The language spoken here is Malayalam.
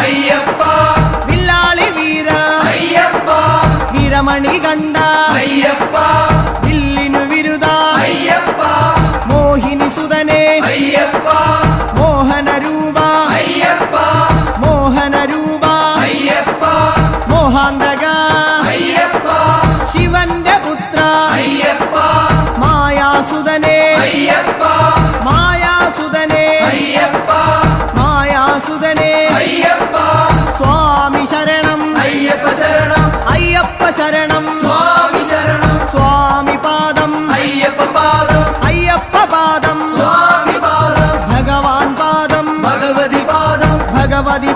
അയ്യപ്പ വില്ലാളി വീര അയ്യപ്പ വീരമണി കണ്ട അയ്യപ്പ വില്ലിനു വിരുദ അയ്യപ്പ മോഹിനി സുതനെ അയ്യപ്പ മോഹന രൂപ അയ്യപ്പ മോഹന രൂപ അയ്യപ്പ മോഹാന്തക അയ്യപ്പ ശിവന്റെ പുത്ര അയ്യപ്പ മായാസുതനെ അയ്യപ്പ മായാസുതനെ അയ്യപ്പ മായാസുതനെ അയ്യപ്പ സ്വാമി ശരണം അയ്യപ്പ ശരണം അയ്യപ്പ ശരണം സ്വാമി ശരണം സ്വാമി പാദം അയ്യപ്പ പാദം അയ്യപ്പ പാദം സ്വാമി പാദം ഭഗവാൻ പാദം ഭഗവതി പാദം ഭഗവതി